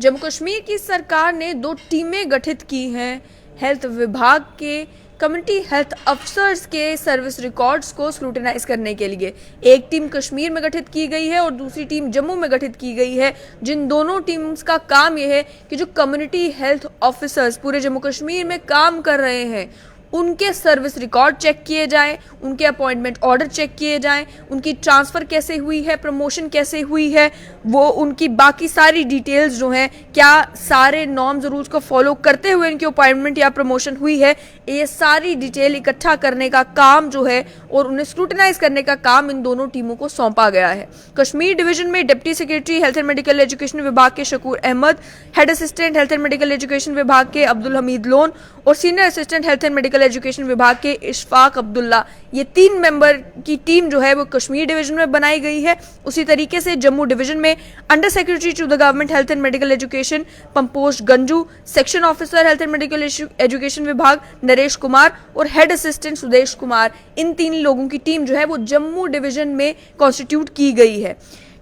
जम्मू कश्मीर की सरकार ने 2 टीमें गठित की हैं हेल्थ विभाग के कम्युनिटी हेल्थ अफसर्स के सर्विस रिकॉर्ड्स को स्क्रूटिनाइज करने के लिए। एक टीम कश्मीर में गठित की गई है और दूसरी टीम जम्मू में गठित की गई है, जिन दोनों टीम्स का काम यह है कि जो कम्युनिटी हेल्थ ऑफिसर्स पूरे जम्मू कश्मीर में काम कर रहे हैं उनके सर्विस रिकॉर्ड चेक किए जाएं, उनके अपॉइंटमेंट ऑर्डर चेक किए जाएं, उनकी ट्रांसफ़र कैसे हुई है, प्रमोशन कैसे हुई है, वो उनकी बाकी सारी डिटेल्स जो हैं, क्या सारे नॉर्म्स रूल्स को फॉलो करते हुए इनकी अपॉइंटमेंट या प्रमोशन हुई है, ये सारी डिटेल इकट्ठा करने का काम जो है और उन्हें स्क्रूटिनाइज करने का काम इन दोनों टीमों को सौंपा गया है। कश्मीर डिवीजन में deputy secretary health and medical education विभाग के Shakoor Ahmad, head assistant health and medical education विभाग के अब्दुल हमीद लोन और senior assistant health and medical education विभाग के इशफाक अब्दुल्ला, ये 3 मेंबर की टीम जो है वो कश्मीर डिवीजन में बनाई गई है। उसी तरीके से जम्मू डिवीजन में under secretary to the government health and medical education Pamposh Ganju, section officer health and medical education विभाग नरेश कुमार और हेड असिस्टेंट सुदेश कुमार, इन 3 लोगों की टीम जो है वो जम्मू डिवीजन में कॉन्स्टिट्यूट की गई है।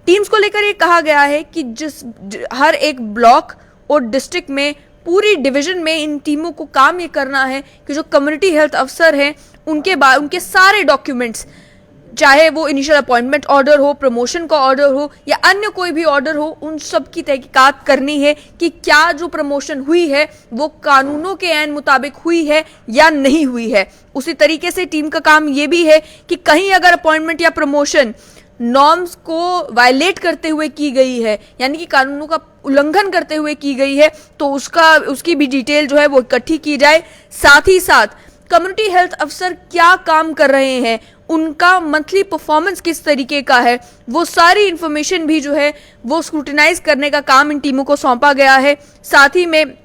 टीम्स को लेकर ये कहा गया है कि हर एक ब्लॉक और डिस्ट्रिक्ट में पूरी डिवीजन में इन टीमों को काम ये करना है कि जो कम्युनिटी हेल्थ अफसर हैं उनके सारे डॉक्यूमेंट्स, चाहे वो इनिशियल अपॉइंटमेंट ऑर्डर हो, प्रमोशन का ऑर्डर हो या अन्य कोई भी ऑर्डर हो, उन सब की तहकीकात करनी है कि क्या जो प्रमोशन हुई है वो कानूनों के ऐन मुताबिक हुई है या नहीं हुई है। उसी तरीके से टीम का काम ये भी है कि कहीं अगर अपॉइंटमेंट या प्रमोशन नॉर्म्स को वायलेट करते हुए की गई है, यानी कि कानूनों का उल्लंघन करते हुए की गई है, तो उसकी भी डिटेल जो है वो इकट्ठी की जाए। साथ ही साथ कम्युनिटी हेल्थ अफसर क्या काम कर रहे हैं, उनका मंथली परफॉर्मेंस किस तरीके का है, वो सारी इंफॉर्मेशन भी जो है वो स्क्रूटिनाइज करने का काम इन टीमों को सौंपा गया है। साथ ही में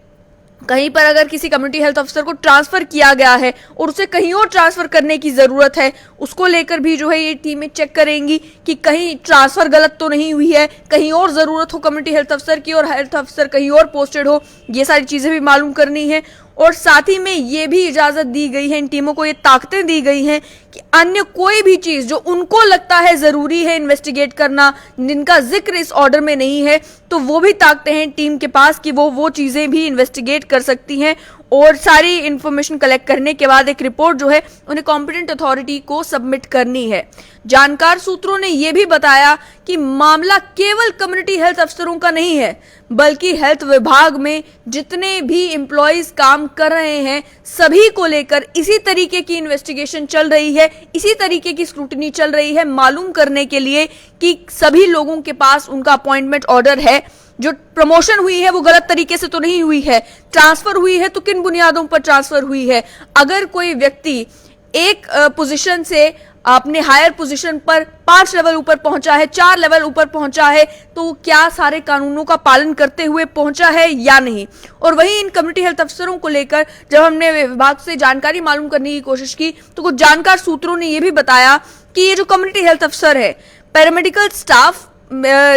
कहीं पर अगर किसी कम्युनिटी हेल्थ अफसर को ट्रांसफर किया गया है और उसे कहीं और ट्रांसफर करने की जरूरत है, उसको लेकर भी जो है ये टीमें चेक करेंगी कि कहीं ट्रांसफर गलत तो नहीं हुई है, कहीं और जरूरत हो कम्युनिटी हेल्थ अफसर की और हेल्थ अफसर कहीं और पोस्टेड हो, ये सारी चीजें भी मालूम करनी है। और साथ ही में ये भी इजाजत दी गई है, इन टीमों को ये ताकतें दी गई हैं कि अन्य कोई भी चीज जो उनको लगता है जरूरी है इन्वेस्टिगेट करना, जिनका जिक्र इस ऑर्डर में नहीं है, तो वो भी ताकतें हैं टीम के पास कि वो चीजें भी इन्वेस्टिगेट कर सकती हैं और सारी इंफॉर्मेशन कलेक्ट करने के बाद एक रिपोर्ट जो है उन्हें कॉम्पिटेंट अथॉरिटी को सबमिट करनी है। जानकार सूत्रों ने यह भी बताया कि मामला केवल कम्युनिटी हेल्थ अफसरों का नहीं है, बल्कि हेल्थ विभाग में जितने भी एम्प्लॉइज काम कर रहे हैं सभी को लेकर इसी तरीके की इन्वेस्टिगेशन चल रही है, इसी तरीके की स्क्रूटनी चल रही है, मालूम करने के लिए कि सभी लोगों के पास उनका अपॉइंटमेंट ऑर्डर है, जो प्रमोशन हुई है वो गलत तरीके से तो नहीं हुई है, ट्रांसफर हुई है तो किन बुनियादों पर ट्रांसफर हुई है, अगर कोई व्यक्ति एक पोजीशन से अपने हायर पोजीशन पर 5 लेवल ऊपर पहुंचा है, 4 लेवल ऊपर पहुंचा है, तो क्या सारे कानूनों का पालन करते हुए पहुंचा है या नहीं। और वहीं इन कम्युनिटी हेल्थ अफसरों को लेकर जब हमने विभाग से जानकारी मालूम करने की कोशिश की तो कुछ जानकार सूत्रों ने यह भी बताया कि ये जो कम्युनिटी हेल्थ अफसर है, पैरामेडिकल स्टाफ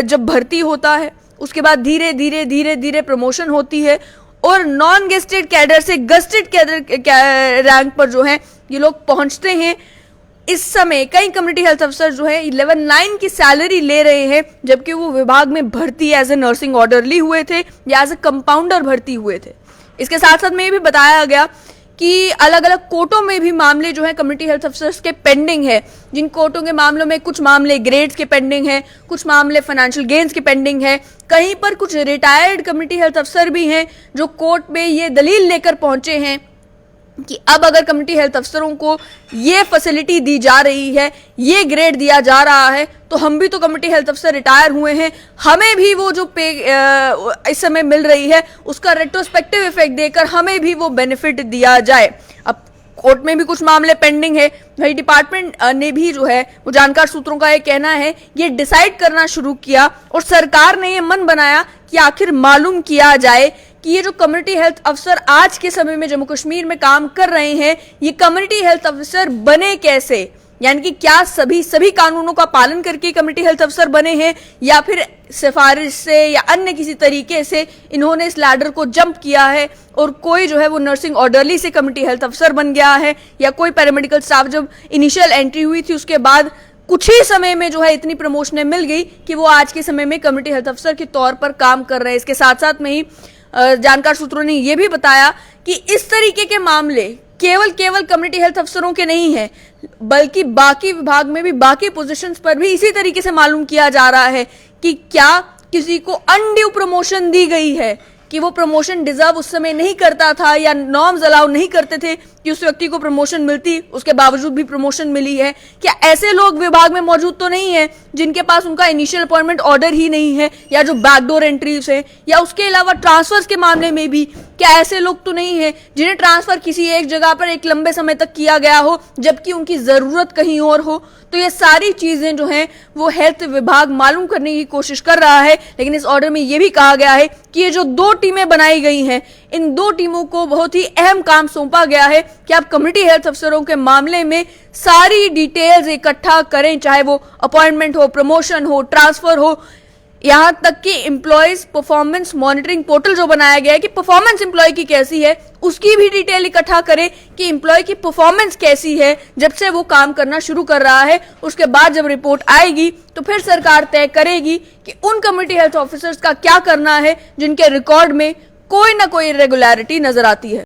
जब भर्ती होता है उसके बाद धीरे धीरे प्रमोशन होती है और नॉन गेस्टेड कैडर से गस्टेड कैडर रैंक पर जो है ये लोग पहुंचते हैं। इस समय कई कम्युनिटी हेल्थ अफसर जो है 11,900 की सैलरी ले रहे हैं, जबकि वो विभाग में भर्ती एज ए नर्सिंग ऑर्डरली हुए थे या एज ए कंपाउंडर भर्ती हुए थे। इसके साथ साथ में ये भी बताया गया कि अलग अलग कोर्टों में भी मामले जो है कम्युनिटी हेल्थ अफसर्स के पेंडिंग है, जिन कोर्टों के मामलों में कुछ मामले ग्रेड्स के पेंडिंग है, कुछ मामले फाइनेंशियल गेन्स के पेंडिंग है, कहीं पर कुछ रिटायर्ड कम्युनिटी हेल्थ अफसर भी हैं जो कोर्ट में ये दलील लेकर पहुंचे हैं कि अब अगर कम्युनिटी हेल्थ अफसरों को ये फैसिलिटी दी जा रही है, ये ग्रेड दिया जा रहा है, तो हम भी तो कम्युनिटी हेल्थ अफसर रिटायर हुए हैं, हमें भी वो जो पे इस समय मिल रही है उसका रेट्रोस्पेक्टिव इफेक्ट देकर हमें भी वो बेनिफिट दिया जाए। अब कोर्ट में भी कुछ मामले पेंडिंग है, वही डिपार्टमेंट ने भी जो है वो जानकार सूत्रों का ये कहना है ये डिसाइड करना शुरू किया और सरकार ने ये मन बनाया कि आखिर मालूम किया जाए कि ये जो कम्युनिटी हेल्थ अफसर आज के समय में जम्मू कश्मीर में काम कर रहे हैं, ये कम्युनिटी हेल्थ अफसर बने कैसे, यानी कि क्या सभी कानूनों का पालन करके कम्युनिटी हेल्थ अफसर बने हैं या फिर सिफारिश से या अन्य किसी तरीके से इन्होंने इस लैडर को जंप किया है और कोई जो है वो नर्सिंग ऑर्डरली से कम्युनिटी हेल्थ अफसर बन गया है, या कोई पैरामेडिकल स्टाफ जब इनिशियल एंट्री हुई थी उसके बाद कुछ ही समय में जो है इतनी प्रमोशनें मिल गई कि वो आज के समय में कम्युनिटी हेल्थ अफसर के तौर पर काम कर रहे हैं। इसके साथ साथ में ही जानकार सूत्रों ने यह भी बताया कि इस तरीके के मामले केवल कम्युनिटी हेल्थ अफसरों के नहीं है, बल्कि बाकी विभाग में भी बाकी पोजीशंस पर भी इसी तरीके से मालूम किया जा रहा है कि क्या किसी को अनड्यू प्रमोशन दी गई है, कि वो प्रमोशन डिजर्व उस समय नहीं करता था या नॉर्म्स अलाउ नहीं करते थे कि उस व्यक्ति को प्रमोशन मिलती, उसके बावजूद भी प्रमोशन मिली है। क्या ऐसे लोग विभाग में मौजूद तो नहीं है जिनके पास उनका इनिशियल अपॉइंटमेंट ऑर्डर ही नहीं है, या जो बैकडोर एंट्रीज है, या उसके अलावा ट्रांसफर्स के मामले में भी क्या ऐसे लोग तो नहीं है जिन्हें ट्रांसफर किसी एक जगह पर एक लंबे समय तक किया गया हो जबकि उनकी जरूरत कहीं और हो। तो ये सारी चीजें जो हैं वो हेल्थ विभाग मालूम करने की कोशिश कर रहा है, लेकिन इस ऑर्डर में ये भी कहा गया है कि ये जो 2 टीमें बनाई गई हैं, इन 2 टीमों को बहुत ही अहम काम सौंपा गया है कि आप कम्युनिटी हेल्थ अफसरों के मामले में सारी डिटेल्स इकट्ठा करें, चाहे वो अपॉइंटमेंट हो, प्रमोशन हो, ट्रांसफर हो, यहां तक कि एम्प्लॉयज परफॉर्मेंस मॉनिटरिंग पोर्टल जो बनाया गया है कि परफॉर्मेंस एम्प्लॉय की कैसी है, उसकी भी डिटेल इकट्ठा करें कि एम्प्लॉय की परफॉर्मेंस कैसी है जब से वो काम करना शुरू कर रहा है। उसके बाद जब रिपोर्ट आएगी तो फिर सरकार तय करेगी कि उन कम्युनिटी हेल्थ ऑफिसर्स का क्या करना है जिनके रिकॉर्ड में कोई ना कोई इरेगुलरिटी नजर आती है।